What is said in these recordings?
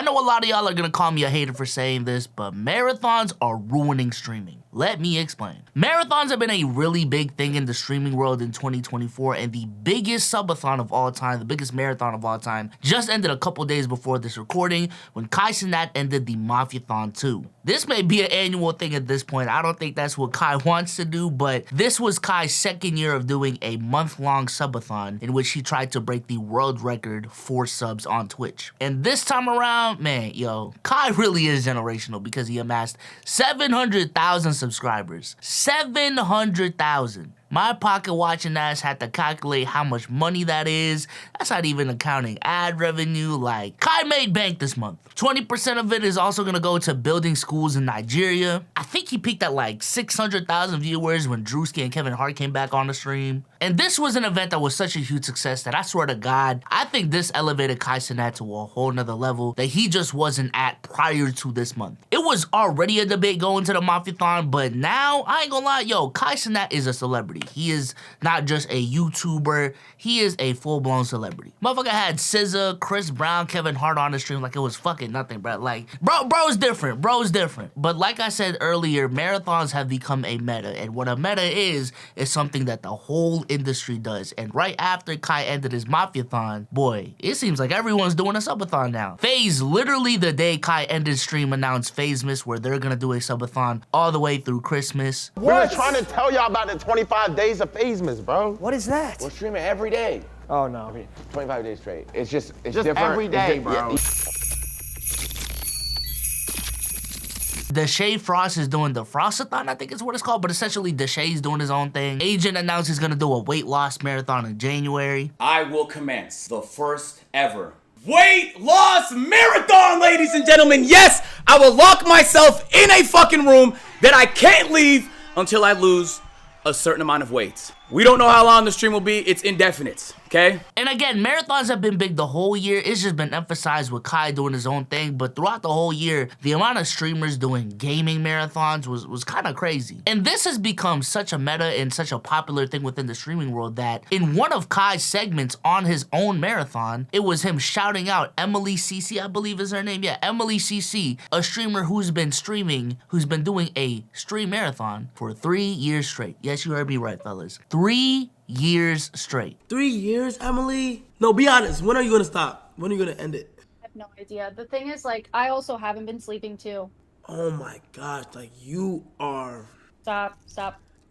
know a lot of y'all are gonna call me a hater for saying this, but marathons are ruining streaming. Let me explain. Marathons have been a really big thing in the streaming world in 2024, and the biggest subathon of all time, the biggest marathon of all time, just ended a couple days before this recording when Kai Cenat ended the Mafiathon 2. This may be an annual thing at this point. I don't think that's what Kai wants to do, but this was Kai's second year of doing a month-long subathon in which he tried to break the world record for subs on Twitch. And this time around, man, yo, Kai really is generational because he amassed 700,000 subscribers. 700,000. My pocket watching ass had to calculate how much money that is. That's not even accounting ad revenue. Like, Kai made bank this month. 20% of it is also gonna go to building schools in Nigeria. I think he peaked at like 600,000 viewers when Drewski and Kevin Hart came back on the stream. And this was an event that was such a huge success that I swear to God, I think this elevated Kai Cenat to a whole nother level that he just wasn't at prior to this month. It was already a debate going to the Mafiathon, but now, I ain't gonna lie, yo, Kai Cenat is a celebrity. He is not just a YouTuber, he is a full-blown celebrity. Motherfucker had SZA, Chris Brown, Kevin Hart on the stream like it was fucking nothing, bro. Like, bro's different, bro's different. But like I said earlier, marathons have become a meta, and what a meta is something that the whole industry does. And right after Kai ended his Mafiathon, boy, it seems like everyone's doing a subathon now. FaZe, literally the day Kai ended stream, announced FaZemas, where they're gonna do a subathon all the way through Christmas. We're trying to tell y'all about the 25 days of FaZemas, bro. What is that? We're streaming every day. Oh no. 25 days straight. It's just Just every day, bro. Deshae Frost is doing the Frostathon, I think is what it's called, but essentially Deshae's doing his own thing. Agent announced he's gonna do a weight loss marathon in January. I will commence the first ever weight loss marathon, ladies and gentlemen. Yes, I will lock myself in a fucking room that I can't leave until I lose a certain amount of weight. We don't know how long the stream will be. It's indefinite, okay? And again, marathons have been big the whole year. It's just been emphasized with Kai doing his own thing, but throughout the whole year, the amount of streamers doing gaming marathons was kind of crazy. And this has become such a meta and such a popular thing within the streaming world that in one of Kai's segments on his own marathon, it was him shouting out Emily CC, I believe is her name. Yeah, Emily CC, a streamer who's been streaming, who's been doing a stream marathon for 3 years straight. Yes, you heard me right, fellas. 3 years straight. 3 years, Emily? No, be honest. When are you gonna stop? When are you gonna end it? I have no idea. The thing is, like, I also haven't been sleeping too. Oh my gosh, like you are... Stop.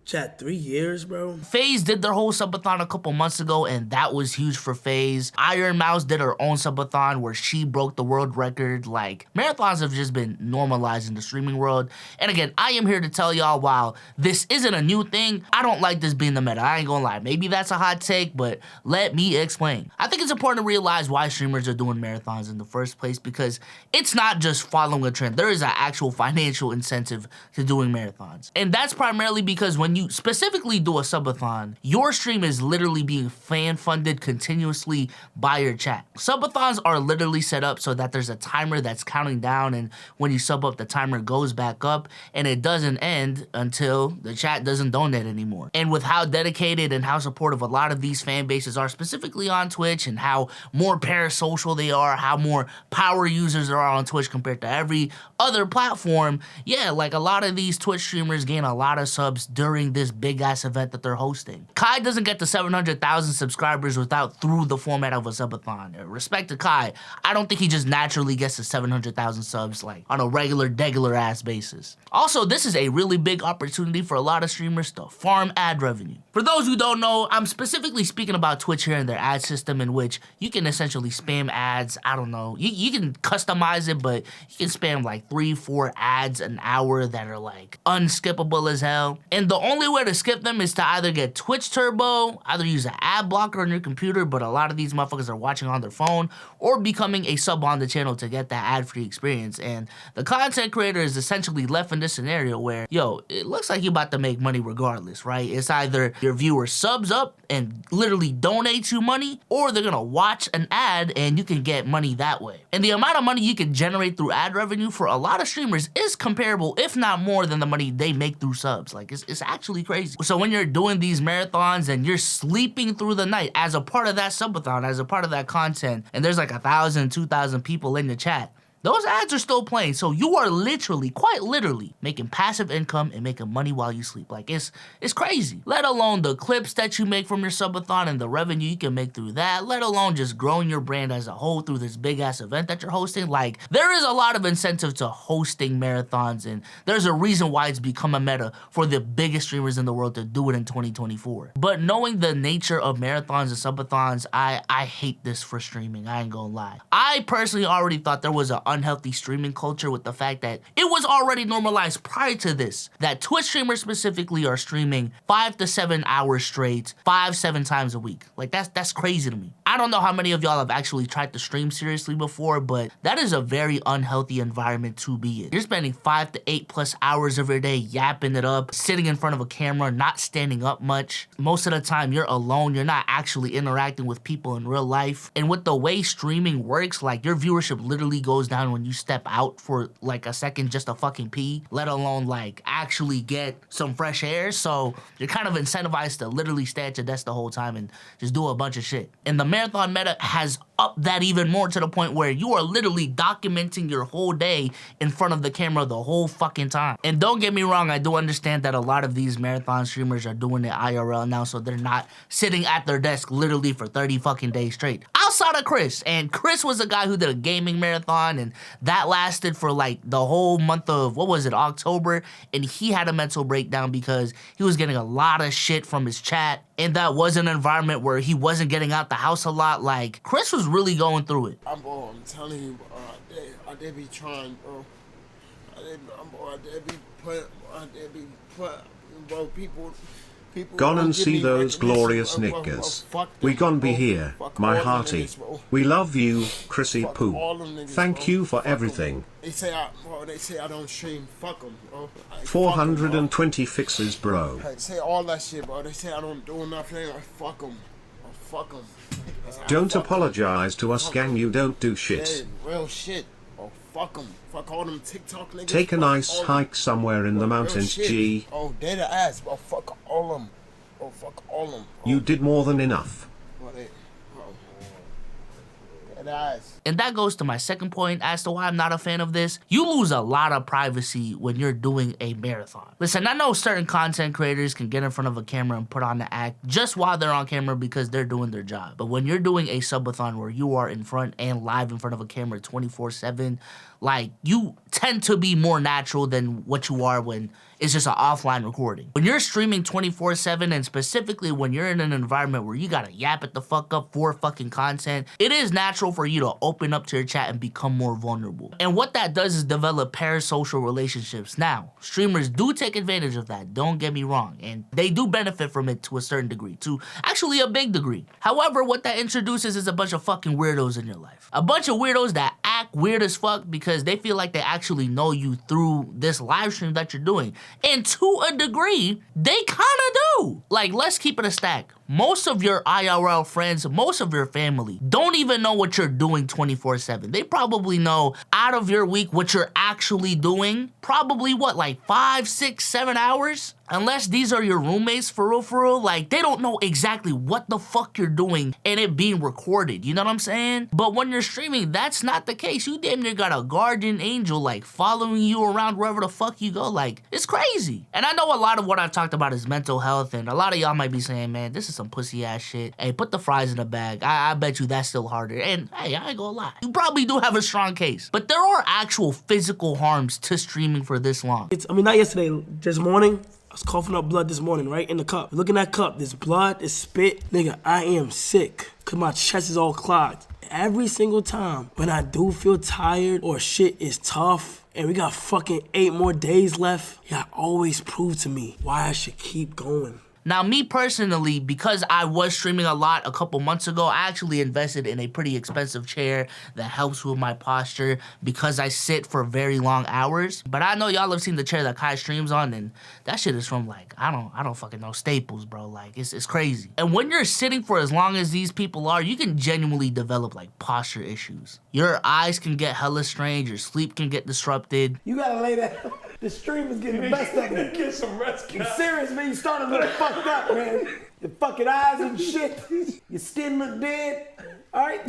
Chat, 3 years, bro? FaZe did their whole subathon a couple months ago, and that was huge for FaZe. Iron Mouse did her own subathon where she broke the world record. Like, marathons have just been normalized in the streaming world. And again, I am here to tell y'all, while this isn't a new thing, I don't like this being the meta. I ain't gonna lie. Maybe that's a hot take, but let me explain. I think it's important to realize why streamers are doing marathons in the first place, because it's not just following a trend. There is an actual financial incentive to doing marathons. And that's primarily because when you specifically do a subathon, your stream is literally being fan funded continuously by your chat. Subathons are literally set up so that there's a timer that's counting down, and when you sub up, the timer goes back up and it doesn't end until the chat doesn't donate anymore. And with how dedicated and how supportive a lot of these fan bases are, specifically on Twitch, and how more parasocial they are, how more power users there are on Twitch compared to every other platform, yeah, like a lot of these Twitch streamers gain a lot of subs during this big ass event that they're hosting. Kai doesn't get to 700,000 subscribers through the format of a subathon. Respect to Kai, I don't think he just naturally gets to 700,000 subs like on a regular ass basis. Also, this is a really big opportunity for a lot of streamers to farm ad revenue. For those who don't know, I'm specifically speaking about Twitch here and their ad system, in which you can essentially spam ads. I don't know, you can customize it, but you can spam like 3-4 ads an hour that are like unskippable as hell. And the only way to skip them is to either get Twitch Turbo, either use an ad blocker on your computer, but a lot of these motherfuckers are watching on their phone, or becoming a sub on the channel to get that ad-free experience. And the content creator is essentially left in this scenario where, yo, it looks like you're about to make money regardless, right? It's either your viewer subs up and literally donates you money, or they're gonna watch an ad and you can get money that way. And the amount of money you can generate through ad revenue for a lot of streamers is comparable, if not more, than the money they make through subs. Like, it's actually crazy. So when you're doing these marathons and you're sleeping through the night as a part of that subathon, as a part of that content, and there's like 1,000, 2,000 people in the chat, those ads are still playing. So you are literally, quite literally, making passive income and making money while you sleep. Like, it's crazy. Let alone the clips that you make from your subathon and the revenue you can make through that, let alone just growing your brand as a whole through this big ass event that you're hosting. Like, there is a lot of incentive to hosting marathons, and there's a reason why it's become a meta for the biggest streamers in the world to do it in 2024. But knowing the nature of marathons and subathons, I hate this for streaming, I ain't gonna lie. I personally already thought there was an unhealthy streaming culture with the fact that it was already normalized prior to this, that Twitch streamers specifically are streaming 5 to 7 hours straight, 5-7 times a week. Like, that's crazy to me. I don't know how many of y'all have actually tried to stream seriously before, but that is a very unhealthy environment to be in. You're spending 5 to 8+ hours of your day yapping it up, sitting in front of a camera, not standing up much. Most of the time you're alone, you're not actually interacting with people in real life. And with the way streaming works, like, your viewership literally goes down when you step out for like a second just to fucking pee, let alone like actually get some fresh air. So you're kind of incentivized to literally stay at your desk the whole time and just do a bunch of shit. And the marathon meta has upped that even more to the point where you are literally documenting your whole day in front of the camera the whole fucking time. And don't get me wrong, I do understand that a lot of these marathon streamers are doing it IRL now, so they're not sitting at their desk literally for 30 fucking days straight. Outside of Chris, and Chris was a guy who did a gaming marathon, and that lasted for like the whole month of, what was it, October, and he had a mental breakdown because he was getting a lot of shit from his chat, and that was an environment where he wasn't getting out the house a lot. Like, Chris was really going through it. I'm telling you, I did be trying, bro. I did be put, bro, people Gone and see those glorious niggas. We gon' be here, my hearty. We love you, Chrissy Poo. Thank you for everything. They say I don't stream. Fuck them, bro. 420 fixes, bro. They say all that shit, bro. They say I don't do nothing. Like, fuck them. Fuck them. Don't apologize to us, gang. You don't do shit. Real shit. Oh, fuck them. Fuck all them TikTok niggas. Take a nice hike somewhere in the mountains, G. Oh, dead ass, bro. Fuck all them. Oh, fuck all them. You did more than enough. And that goes to my second point as to why I'm not a fan of this. You lose a lot of privacy when you're doing a marathon. Listen, I know certain content creators can get in front of a camera and put on the act just while they're on camera because they're doing their job. But when you're doing a subathon where you are in front and live in front of a camera 24/7, like, you tend to be more natural than what you are when it's just an offline recording. When you're streaming 24/7, and specifically when you're in an environment where you gotta yap it the fuck up for fucking content, it is natural for you to open up to your chat and become more vulnerable. And what that does is develop parasocial relationships. Now, streamers do take advantage of that, don't get me wrong, and they do benefit from it to a certain degree, to actually a big degree. However, what that introduces is a bunch of fucking weirdos in your life. A bunch of weirdos that act weird as fuck because they feel like they actually know you through this live stream that you're doing. And to a degree, they kinda do. Like, let's keep it a stack. Most of your IRL friends, most of your family don't even know what you're doing 24/7. They probably know out of your week what you're actually doing, probably what, like 5, 6, 7 hours? Unless these are your roommates for real, like, they don't know exactly what the fuck you're doing and it being recorded, you know what I'm saying? But when you're streaming, that's not the case. You damn near got a guardian angel, like, following you around wherever the fuck you go. Like, it's crazy. And I know a lot of what I've talked about is mental health, and a lot of y'all might be saying, man, this is some pussy ass shit. Hey, put the fries in a bag. I bet you that's still harder. And hey, I ain't gonna lie, you probably do have a strong case. But there are actual physical harms to streaming for this long. Not yesterday, this morning, I was coughing up blood this morning, right, in the cup. Look in that cup, there's blood, there's spit. Nigga, I am sick, cause my chest is all clogged. Every single time when I do feel tired or shit is tough, and we got fucking 8 more days left, y'all always prove to me why I should keep going. Now, me personally, because I was streaming a lot a couple months ago, I actually invested in a pretty expensive chair that helps with my posture because I sit for very long hours. But I know y'all have seen the chair that Kai streams on, and that shit is from, like, I don't fucking know, Staples, bro. Like, it's crazy. And when you're sitting for as long as these people are, you can genuinely develop, like, posture issues. Your eyes can get hella strange, your sleep can get disrupted. You gotta lay that. The stream is getting the best of me. Get some rest. You serious, man? You started looking fucked up, man. Your fucking eyes and shit. Your skin look dead. All right,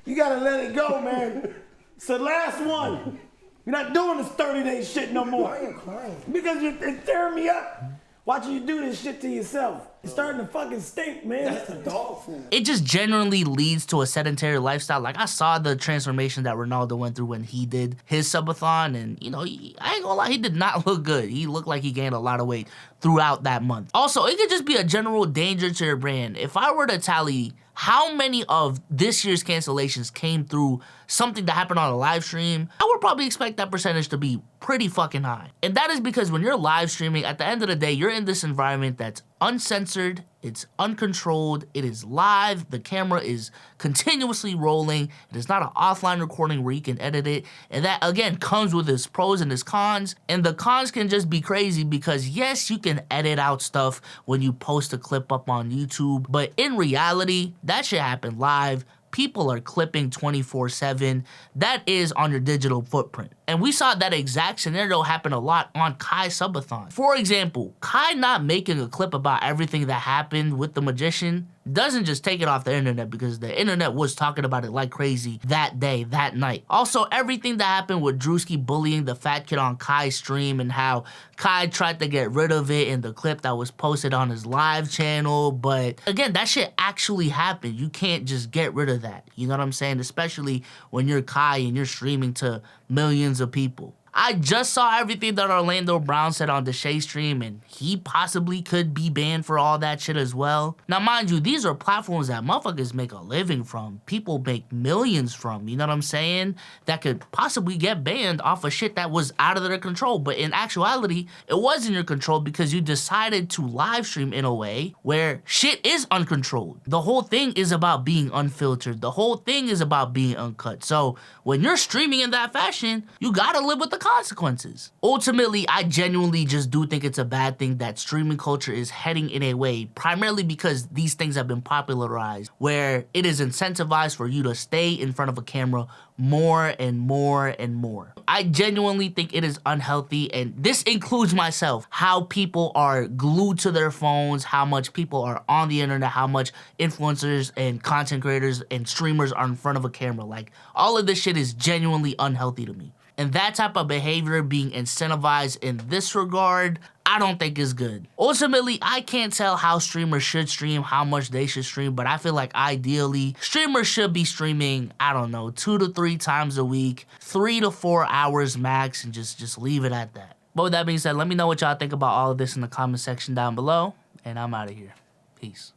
you gotta let it go, man. It's the last one. You're not doing this 30-day shit no more. Why are you crying? Because it's tearing me up. Watching you do this shit to yourself. It's starting to fucking stink, man. That's the dog food. It just generally leads to a sedentary lifestyle. Like, I saw the transformation that Ronaldo went through when he did his subathon, and, you know, I ain't gonna lie, he did not look good. He looked like he gained a lot of weight throughout that month. Also, it could just be a general danger to your brand. If I were to tally how many of this year's cancellations came through something that happened on a live stream, I would probably expect that percentage to be pretty fucking high. And that is because when you're live streaming, at the end of the day, you're in this environment that's uncensored, it's uncontrolled, it is live, the camera is continuously rolling, it is not an offline recording where you can edit it, and that, again, comes with its pros and its cons, and the cons can just be crazy because, yes, you can edit out stuff when you post a clip up on YouTube, but in reality, that shit happened live. People are clipping 24/7. That is on your digital footprint. And we saw that exact scenario happen a lot on Kai's Subathon. For example, Kai not making a clip about everything that happened with the magician doesn't just take it off the internet, because the internet was talking about it like crazy that day, that night. Also, everything that happened with Drewski bullying the fat kid on Kai's stream and how Kai tried to get rid of it in the clip that was posted on his live channel. But again, that shit actually happened. You can't just get rid of that. You know what I'm saying? Especially when you're Kai and you're streaming to millions of people. I just saw everything that Orlando Brown said on the Shay stream, and he possibly could be banned for all that shit as well. Now, mind you, these are platforms that motherfuckers make a living from. People make millions from, you know what I'm saying? That could possibly get banned off of shit that was out of their control. But in actuality, it was in your control because you decided to live stream in a way where shit is uncontrolled. The whole thing is about being unfiltered. The whole thing is about being uncut. So when you're streaming in that fashion, you gotta live with the consequences. Ultimately, I genuinely just do think it's a bad thing that streaming culture is heading in a way, primarily because these things have been popularized, where it is incentivized for you to stay in front of a camera more and more and more. I genuinely think it is unhealthy, and this includes myself, how people are glued to their phones, how much people are on the internet, how much influencers and content creators and streamers are in front of a camera. Like, all of this shit is genuinely unhealthy to me. And that type of behavior being incentivized in this regard, I don't think is good. Ultimately, I can't tell how streamers should stream, how much they should stream, but I feel like ideally, streamers should be streaming, I don't know, 2 to 3 times a week, 3 to 4 hours max, and just leave it at that. But with that being said, let me know what y'all think about all of this in the comment section down below, and I'm out of here. Peace.